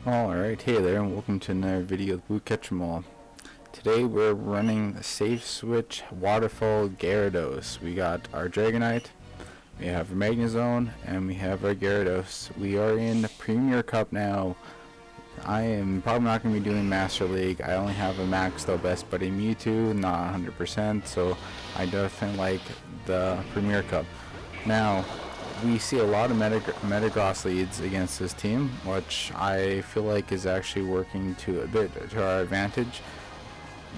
Alright, hey there, and welcome to another video of Blue Catch 'em All. Today we're running the Safe Switch Waterfall Gyarados. We got our Dragonite, we have our Magnezone, and we have our Gyarados. We are in the Premier Cup now. I am probably not going to be doing Master League. I only have a maxed out Best Buddy Mewtwo, not 100%, so I definitely like the Premier Cup. Now, we see a lot of Metagross leads against this team, which I feel like is actually working to our advantage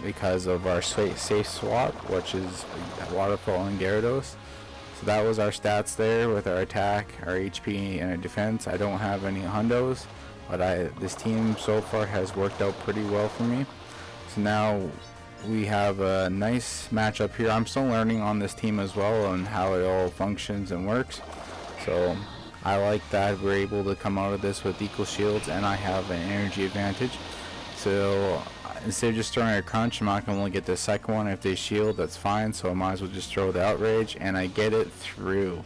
because of our safe swap, which is Waterfall and Gyarados. So that was our stats there with our attack, our HP, and our defense. I don't have any hundos, but this team so far has worked out pretty well for me. So now we have a nice matchup here. I'm still learning on this team as well on how it all functions and works. So I like that we're able to come out of this with equal shields, and I have an energy advantage. So instead of just throwing a crunch, I'm not going to only get the second one. If they shield, that's fine, so I might as well just throw the outrage, and I get it through.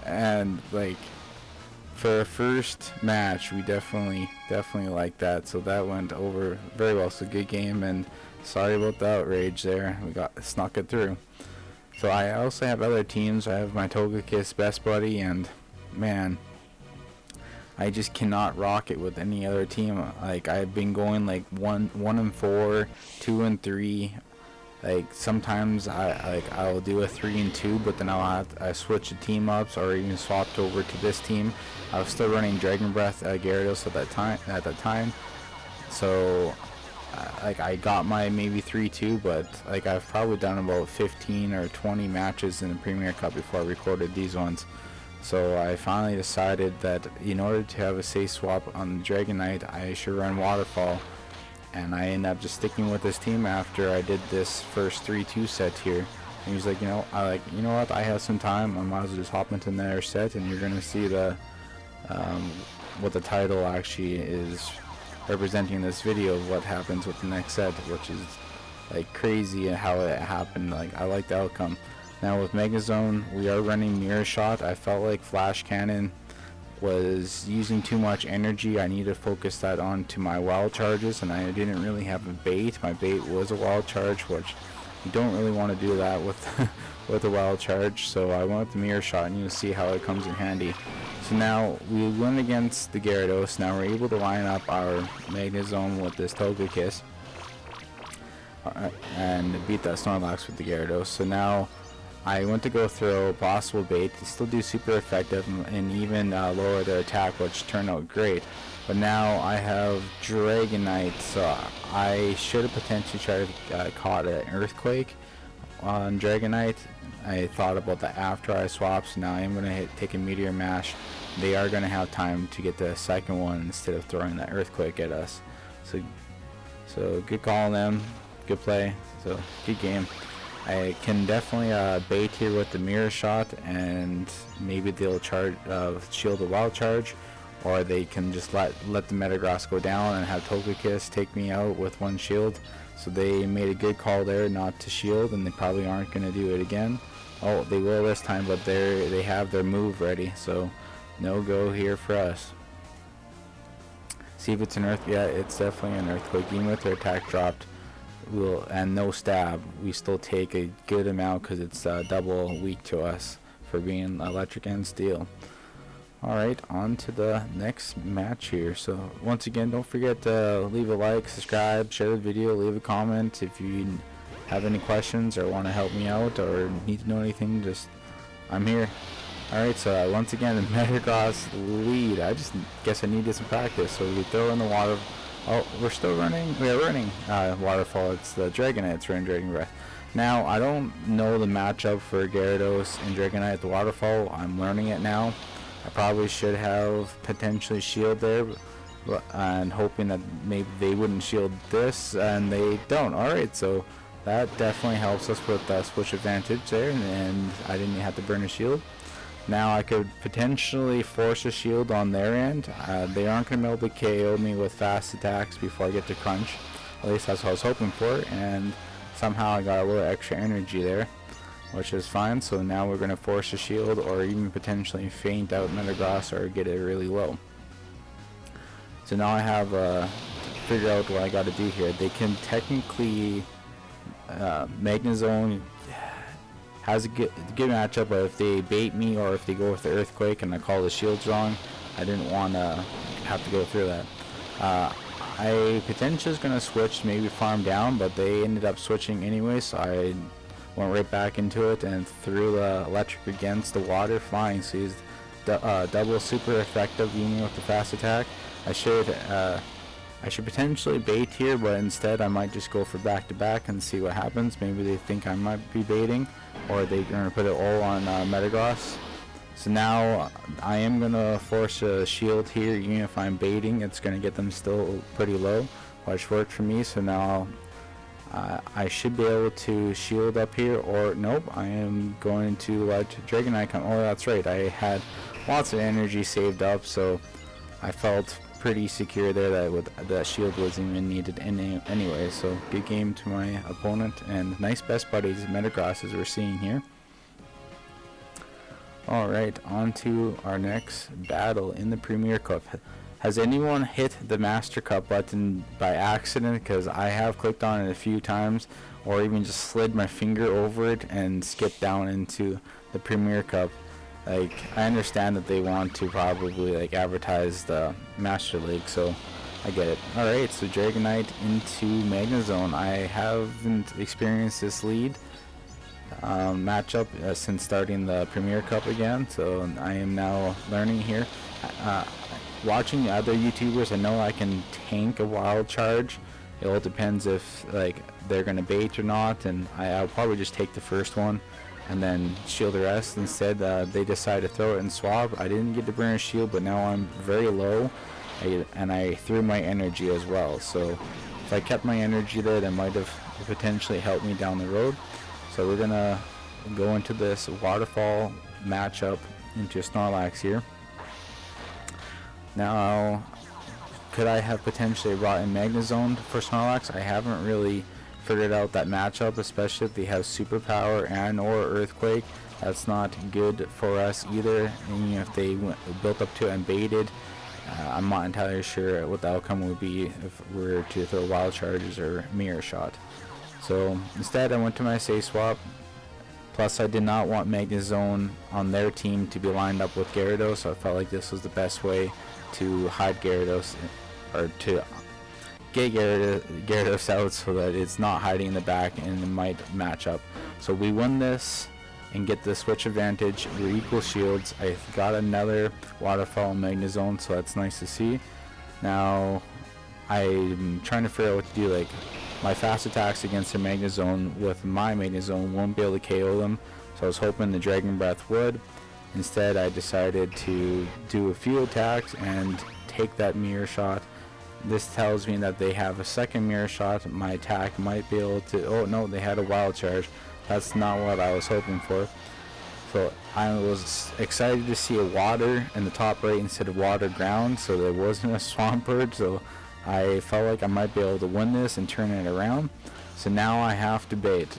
And like for a first match, we definitely like that. So that went over very well. So good game, and sorry about the outrage there. We snuck it through. So I also have other teams. I have my Togekiss Best Buddy, and man, I just cannot rock it with any other team. Like I've been going like 1-4, 2-3. Like sometimes I'll do a 3-2, but then I switch the team ups or even swapped over to this team. I was still running Dragon Breath Gyarados at that time. So like I got my maybe 3-2, but like I've probably done about 15 or 20 matches in the Premier Cup before I recorded these ones. So I finally decided that in order to have a safe swap on Dragonite, I should run Waterfall, and I ended up just sticking with this team after I did this first 3-2 set here. And he's like, you know what, I have some time, I might as well just hop into another set, and you're gonna see the what the title actually is representing this video of what happens with the next set, which is like crazy how it happened. Like I like the outcome. Now with Magnezone, we are running Mirror Shot. I felt like Flash Cannon was using too much energy. I need to focus that onto my wild charges, and I didn't really have a bait. My bait was a wild charge, which you don't really want to do that with with a wild charge. So I went with the Mirror Shot, and you'll see how it comes in handy. So now we went against the Gyarados. Now we're able to line up our Magnezone with this Togekiss and beat that Snorlax with the Gyarados. So now I went to go throw possible bait to still do super effective and even lower their attack, which turned out great. But now I have Dragonite, so I should have potentially tried to caught an Earthquake on Dragonite. I thought about that after I swapped, so now I'm going to take a Meteor Mash. They are going to have time to get the second one instead of throwing that Earthquake at us. So good call on them, good play, so good game. I can definitely bait here with the Mirror Shot, and maybe they'll shield the Wild Charge, or they can just let the Metagross go down and have Togekiss take me out with one shield. So they made a good call there not to shield, and they probably aren't going to do it again. Oh, they will this time, but they have their move ready, so no go here for us. See if it's an Earth. Yeah, it's definitely an Earthquake. Even with their attack dropped, and no stab, we still take a good amount because it's double weak to us for being electric and steel. Alright, on to the next match here. So once again, don't forget to leave a like, subscribe, share the video, leave a comment if you have any questions or want to help me out or need to know anything. Just I'm here. Alright, so once again, the Metagross lead. I just guess I needed some practice, so we throw in the water. Oh, we're still running. We're running Waterfall. It's the Dragonite. It's running Dragon Breath. Now I don't know the matchup for Gyarados and Dragonite at the Waterfall. I'm learning it now. I probably should have potentially shield there, and hoping that maybe they wouldn't shield this, and they don't. Alright, so that definitely helps us with switch advantage there, and I didn't have to burn a shield. Now I could potentially force a shield on their end. They aren't going to be able to KO me with fast attacks before I get to crunch. At least that's what I was hoping for, and somehow I got a little extra energy there, which is fine. So now we're going to force a shield or even potentially feint out Metagross or get it really low. So now I have figure out what I got to do here. They can technically Magnezone has a good matchup, but if they bait me or if they go with the Earthquake and I call the shields wrong, I didn't want to have to go through that. I potentially was going to switch, maybe farm down, but they ended up switching anyway, so I went right back into it and threw the electric against the water, flying. So he's double super effective even with the fast attack. I should potentially bait here, but instead I might just go for back to back and see what happens. Maybe they think I might be baiting, or they're going to put it all on Metagross. So now I am going to force a shield here. Even if I'm baiting, it's going to get them still pretty low, which worked for me. So now I should be able to shield up here, or nope, I am going to let Dragonite come. Oh, that's right, I had lots of energy saved up, so I felt pretty secure there that shield wasn't even needed anyway. So good game to my opponent, and nice best buddies Metagross as we're seeing here. Alright, on to our next battle in the Premier Cup. Has anyone hit the Master Cup button by accident? Because I have clicked on it a few times, or even just slid my finger over it and skipped down into the Premier Cup. Like, I understand that they want to probably like advertise the Master League, so I get it. Alright, so Dragonite into Magnezone. I haven't experienced this lead matchup since starting the Premier Cup again, so I am now learning here. Watching other YouTubers, I know I can tank a wild charge. It all depends if like they're gonna bait or not, and I'll probably just take the first one and then shield the rest. Instead, they decide to throw it and swap. I didn't get to burn a shield, but now I'm very low, and I threw my energy as well. So if I kept my energy there, that might have potentially helped me down the road. So we're gonna go into this Waterfall matchup into Snorlax here. Now, could I have potentially brought in Magnezone for Snorlax? I haven't really figured out that matchup, especially if they have Superpower and or Earthquake. That's not good for us either. And if they built up to it and baited, I'm not entirely sure what the outcome would be if we were to throw Wild Charges or Mirror Shot. So instead I went to my Safe Swap. Plus I did not want Magnezone on their team to be lined up with Gyarados, so I felt like this was the best way to hide Gyarados, or to get Gyarados out so that it's not hiding in the back and it might match up. So we won this and get the switch advantage. We're equal shields. I got another Waterfall Magnezone, so that's nice to see. Now I'm trying to figure out what to do. Like, my fast attacks against the Magnezone with my Magnezone won't be able to KO them, so I was hoping the Dragon Breath would. Instead, I decided to do a few attacks and take that Mirror Shot. This tells me that they have a second Mirror Shot. My attack might be able to... Oh no, they had a Wild Charge. That's not what I was hoping for. So I was excited to see a Water in the top right instead of Water Ground, so there wasn't a Swampert, so I felt like I might be able to win this and turn it around. So now I have to bait.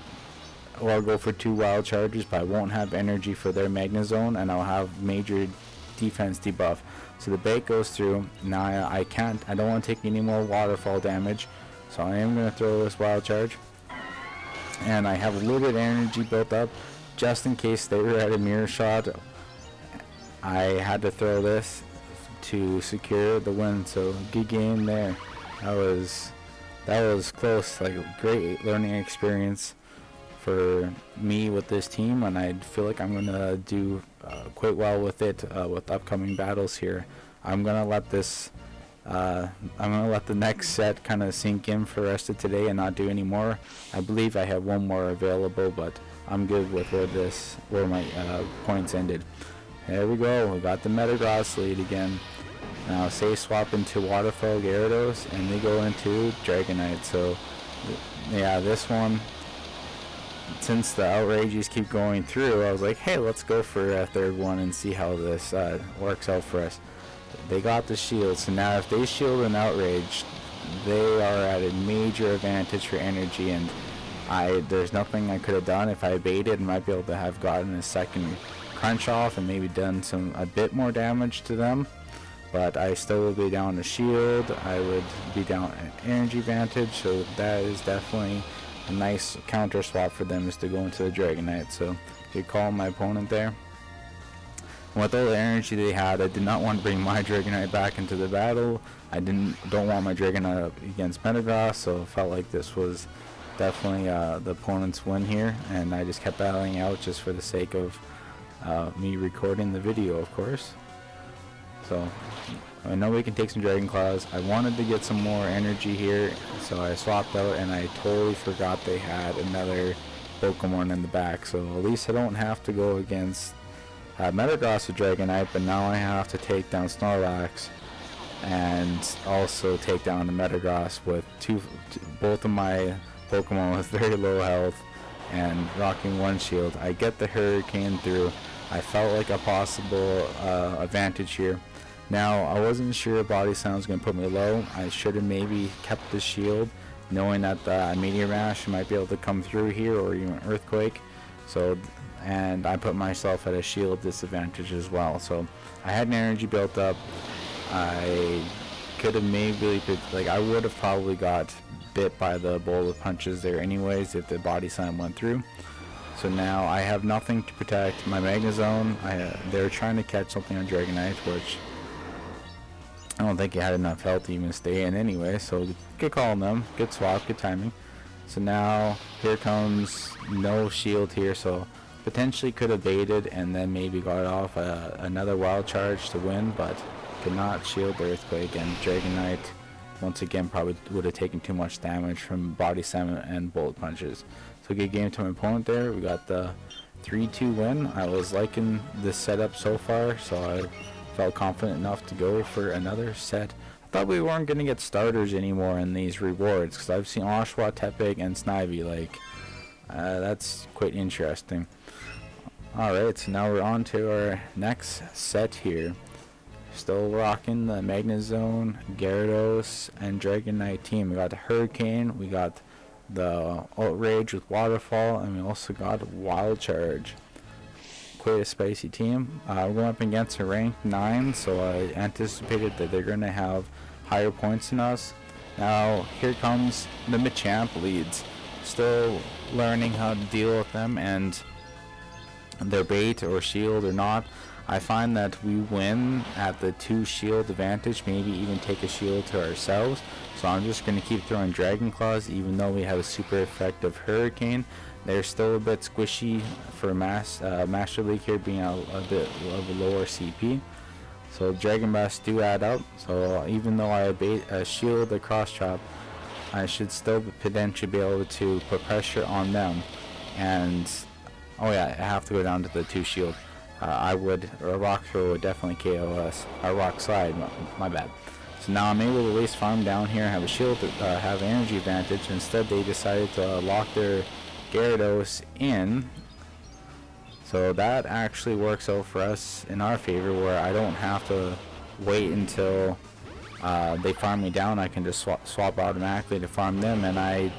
Or I'll go for 2 Wild Charges, but I won't have energy for their Magnezone, and I'll have major defense debuff. So the bait goes through. Now I don't want to take any more Waterfall damage, so I am going to throw this Wild Charge. And I have a little bit of energy built up, just in case they were at a Mirror Shot. I had to throw this to secure the win, so good game there. That was close. Like, a great learning experience for me with this team, and I feel like I'm gonna do quite well with it with upcoming battles here. I'm gonna let the next set kind of sink in for the rest of today and not do any more. I believe I have one more available, but I'm good with where my points ended. There we go. We got the Metagross lead again. Now Safe Swap into Waterfall Gyarados, and they go into Dragonite. So yeah, this one, since the outrages keep going through, I was like, hey, let's go for a third one and see how this works out for us. They got the shield, so now if they shield an outrage, they are at a major advantage for energy, and there's nothing I could have done. If I baited, I might be able to have gotten a second crunch off and maybe done a bit more damage to them. but I still would be down a shield. I would be down an energy advantage, so that is definitely a nice counter swap for them, is to go into the Dragonite. So good call my opponent there. With all the energy they had, I did not want to bring my Dragonite back into the battle. I don't want my Dragonite up against Metagross, so it felt like this was definitely the opponent's win here, and I just kept battling out just for the sake of me recording the video, of course. So I know we can take some Dragon Claws. I wanted to get some more energy here, so I swapped out, and I totally forgot they had another Pokemon in the back, so at least I don't have to go against Metagross with Dragonite, but now I have to take down Snorlax and also take down the Metagross with both of my Pokemon with very low health and rocking one shield. I get the Hurricane through. I felt like a possible advantage here. Now, I wasn't sure Body Slam was going to put me low. I should have maybe kept the shield, knowing that the Meteor Mash might be able to come through here, or even Earthquake. So, and I put myself at a shield disadvantage as well. So I had an energy built up. I could have maybe, I would have probably got bit by the bowl of punches there anyways if the Body Slam went through. So now I have nothing to protect my Magnezone. They're trying to catch something on Dragonite, which I don't think he had enough health to even stay in anyway. So good call on them. Good swap. Good timing. So now here comes no shield here. So potentially could have baited and then maybe got off another Wild Charge to win, but could not shield the Earthquake, and Dragonite once again probably would have taken too much damage from Body Slam and Bullet Punches. So good game to my opponent there. We got the 3-2 win. I was liking this setup so far, so I felt confident enough to go for another set. I thought we weren't going to get starters anymore in these rewards, because I've seen Oshawott, Tepig, and Snivy. That's quite interesting. Alright, so now we're on to our next set here. Still rocking the Magnezone, Gyarados, and Dragonite team. We got the Hurricane, we got the Outrage with Waterfall, and we also got Wild Charge. Quite a spicy team. We're going up against a ranked 9, so I anticipated that they're going to have higher points than us. Now here comes the Machamp leads. Still learning how to deal with them and their bait or shield or not. I find that we win at the 2 shield advantage, maybe even take a shield to ourselves. So I'm just going to keep throwing Dragon Claws, even though we have a super effective Hurricane. They're still a bit squishy for Master League here, being a bit of a lower CP. So Dragon Blast do add up. So even though I bait a shield, a Cross Chop, I should still potentially be able to put pressure on them. And oh yeah, I have to go down to the 2 shield. A Rock Throw would definitely KO us. A Rock Slide, my bad. So now I'm able to waste farm down here and have a shield, have energy advantage. Instead, they decided to lock their Gyarados in. So that actually works out for us in our favor, where I don't have to wait until they farm me down. I can just swap automatically to farm them, and I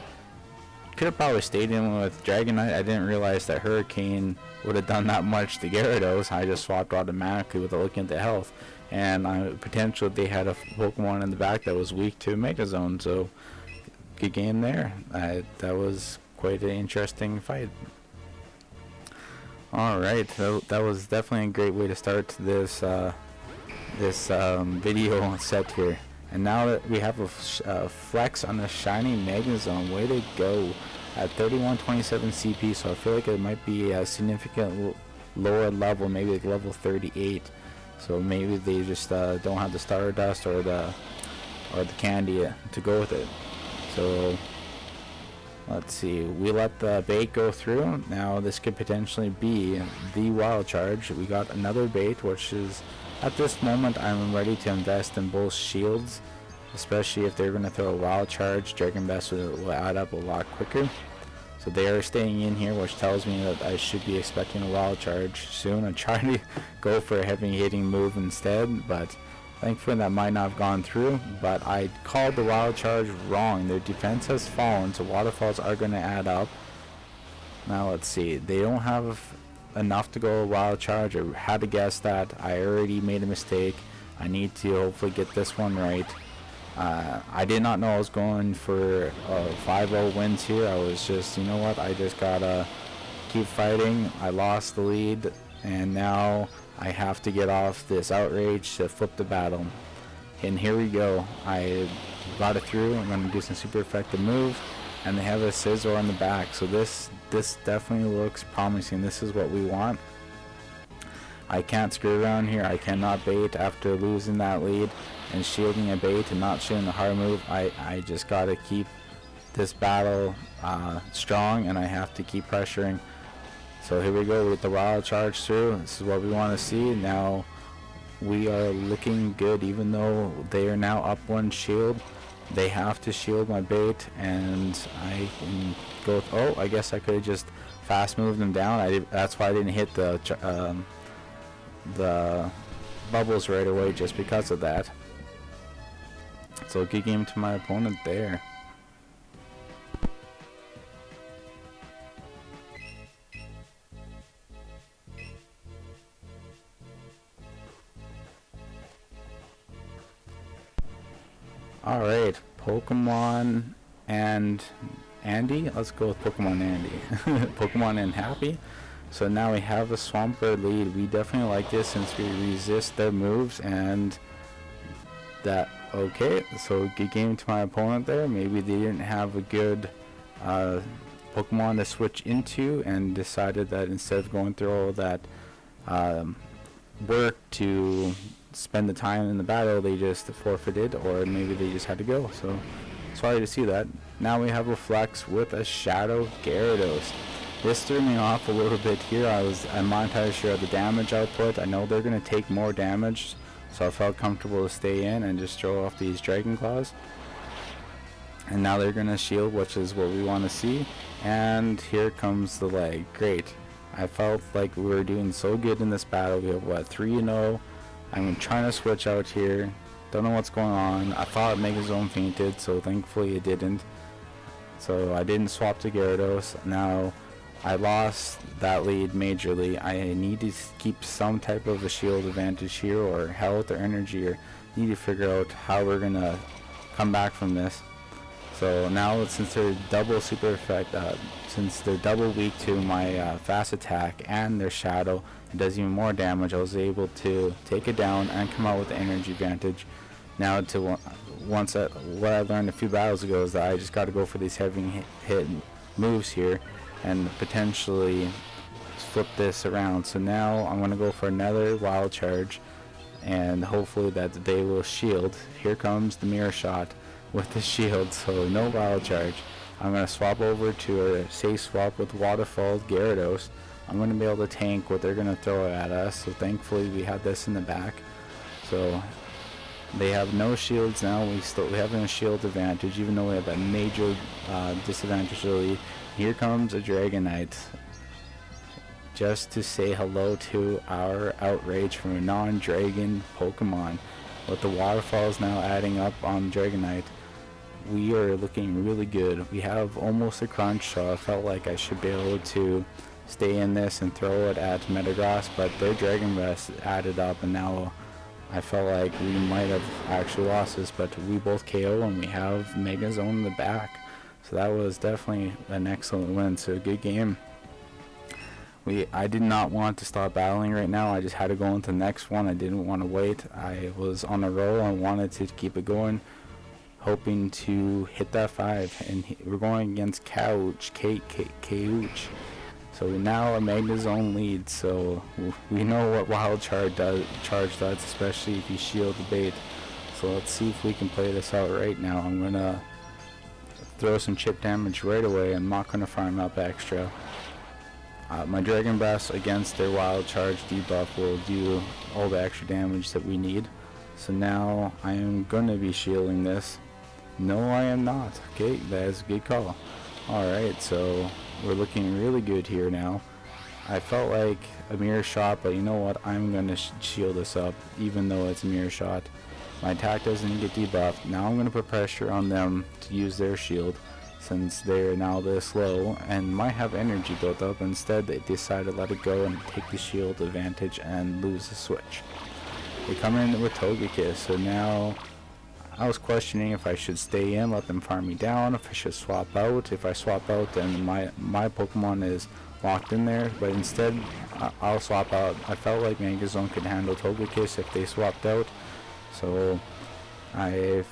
could have probably stayed in with Dragonite. I didn't realize that Hurricane would have done that much to Gyarados. I just swapped automatically without looking at the health, and potentially they had a Pokemon in the back that was weak to Magnezone. So good game there. That was quite an interesting fight. Alright, that was definitely a great way to start this video set here. And now that we have a flex on the shiny Magnezone, way to go, at 3127 CP. So I feel like it might be a significant lower level, maybe like level 38. So maybe they just don't have the Stardust or the candy to go with it. So let's see, we let the bait go through. Now this could potentially be the Wild Charge. We got another bait, which is, at this moment, I'm ready to invest in both shields, especially if they're going to throw a Wild Charge. Dragon Best will add up a lot quicker. So they are staying in here, which tells me that I should be expecting a Wild Charge soon. I'm trying to go for a heavy hitting move instead, but thankfully that might not have gone through. But I called the Wild Charge wrong. Their defense has fallen, so Waterfalls are going to add up. Now let's see, they don't have enough to go Wild Charge. I had to guess that. I already made a mistake. I need to hopefully get this one right. I did not know I was going for 5-0 wins here. I was just, you know what, I just gotta keep fighting. I lost the lead, and now I have to get off this outrage to flip the battle. And here we go. I got it through. I'm going to do some super effective moves, and they have a scissor on the back, so this definitely looks promising. This is what we want. I can't screw around here. I cannot bait after losing that lead and shielding a bait and not shooting the hard move. I just got to keep this battle strong, and I have to keep pressuring. So here we go with the wild charge through. This is what we want to see. Now we are looking good, even though they are now up one shield. They have to shield my bait, and I can go. Oh, I guess I could have just fast moved them down. That's why I didn't hit the bubbles right away, just because of that. So good game to my opponent there. Alright, Pokemon and Andy. Let's go with Pokemon Andy. Pokemon and Happy. So now we have a Swampert lead. We definitely like this since we resist their moves, and that, okay, so good game to my opponent there. Maybe they didn't have a good Pokemon to switch into, and decided that instead of going through all that work to spend the time in the battle, they just forfeited, or maybe they just had to go. So sorry to see that. Now we have a Flex with a Shadow Gyarados. This threw me off a little bit here. I'm not entirely sure of the damage output. I know they're going to take more damage, so I felt comfortable to stay in and just throw off these Dragon Claws. And now they're going to shield, which is what we want to see. And here comes the leg. Great. I felt like we were doing so good in this battle. We have, what, 3-0. I'm trying to switch out here. Don't know what's going on. I thought Megazone fainted, so thankfully it didn't. So I didn't swap to Gyarados. Now I lost that lead majorly. I need to keep some type of a shield advantage here, or health or energy, or need to figure out how we're gonna come back from this. So now, since they're double super effect, since they're double weak to my fast attack and their shadow, it does even more damage. I was able to take it down and come out with the energy advantage. Now what I learned a few battles ago is that I just got to go for these heavy hit moves here and potentially flip this around. So now I'm going to go for another wild charge, and hopefully that they will shield. Here comes the mirror shot with the shield, so no wild charge. I'm going to swap over to a safe swap with Waterfall Gyarados. I'm going to be able to tank what they're going to throw at us, so thankfully we have this in the back. So they have no shields now. We have a shield advantage, even though we have a major disadvantage early. Here comes a Dragonite, just to say hello to our outrage from a non-dragon Pokemon. With the waterfalls now adding up on Dragonite, we are looking really good. We have almost a crunch, so I felt like I should be able to stay in this and throw it at Metagross, but their Dragon Breath added up, and now I felt like we might have actually lost this, but we both KO and we have Megazone in the back. So that was definitely an excellent win. So good game. I did not want to stop battling right now. I just had to go into the next one. I didn't want to wait. I was on a roll. I wanted to keep it going, hoping to hit that 5. And we're going against Couch. So now a Magnezone lead. So we know what Wild Charge does, especially if you shield the bait. So let's see if we can play this out right now. I'm going to throw some chip damage right away. I'm not going to farm up extra. My Dragon Breath against their Wild Charge debuff will do all the extra damage that we need. So now I am going to be shielding this. No, I am not. Okay, that is a good call. Alright, so we're looking really good here now. I felt like a mirror shot, but you know what? I'm going to shield this up, even though it's a mirror shot. My attack doesn't get debuffed. Now I'm going to put pressure on them to use their shield, since they're now this low and might have energy built up. Instead, they decided to let it go and take the shield advantage and lose the switch. they come in with Togekiss. So now I was questioning if I should stay in, let them farm me down, if I should swap out. If I swap out, then my Pokemon is locked in there, but instead I'll swap out. I felt like Magnezone could handle Togekiss if they swapped out, so I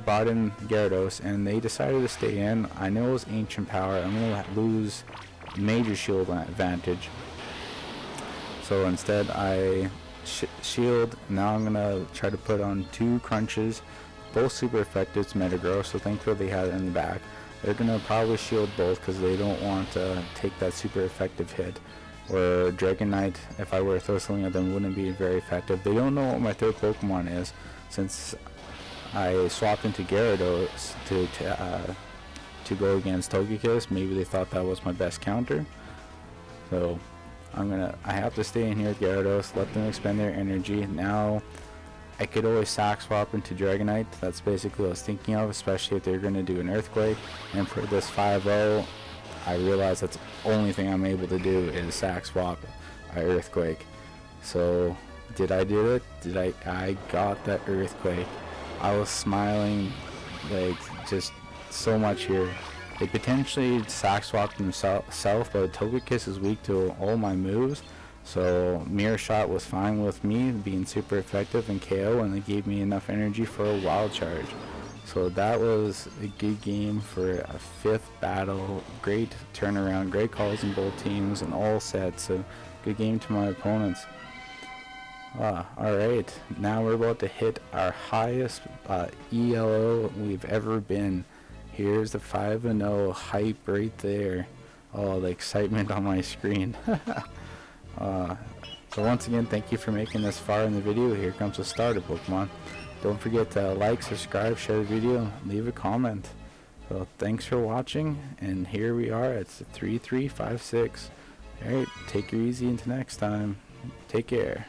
brought in Gyarados, and they decided to stay in. I know it was Ancient Power. I'm going to lose major shield advantage, so instead I shield. Now I'm going to try to put on 2 crunches, both super effective. It's Metagross, so thankfully they had it in the back. They're going to probably shield both because they don't want to take that super effective hit. Or Dragonite, if I were to throw something at them, wouldn't be very effective. They don't know what my third Pokemon is, since I swapped into Gyarados to go against Togekiss. Maybe they thought that was my best counter. So I have to stay in here with Gyarados, let them expend their energy. Now I could always sack swap into Dragonite. That's basically what I was thinking of, especially if they're going to do an Earthquake. And for this 5-0, I realized that's the only thing I'm able to do is sack swap Earthquake. So did I do it? I got that Earthquake. I was smiling like just so much here. They potentially sack swapped themselves, but Togekiss is weak to all my moves. So Mirror Shot was fine with me being super effective in KO, and it gave me enough energy for a Wild Charge. So that was a good game for a 5th battle. Great turnaround, great calls in both teams and all sets. So good game to my opponents. Alright, now we're about to hit our highest ELO we've ever been. Here's the 5-0 hype right there. Oh, the excitement on my screen. So once again, thank you for making this far in the video. Here comes the starter Pokemon. Don't forget to like, subscribe, share the video, leave a comment. So thanks for watching, and here we are at 3356. Alright, take it easy until next time. Take care.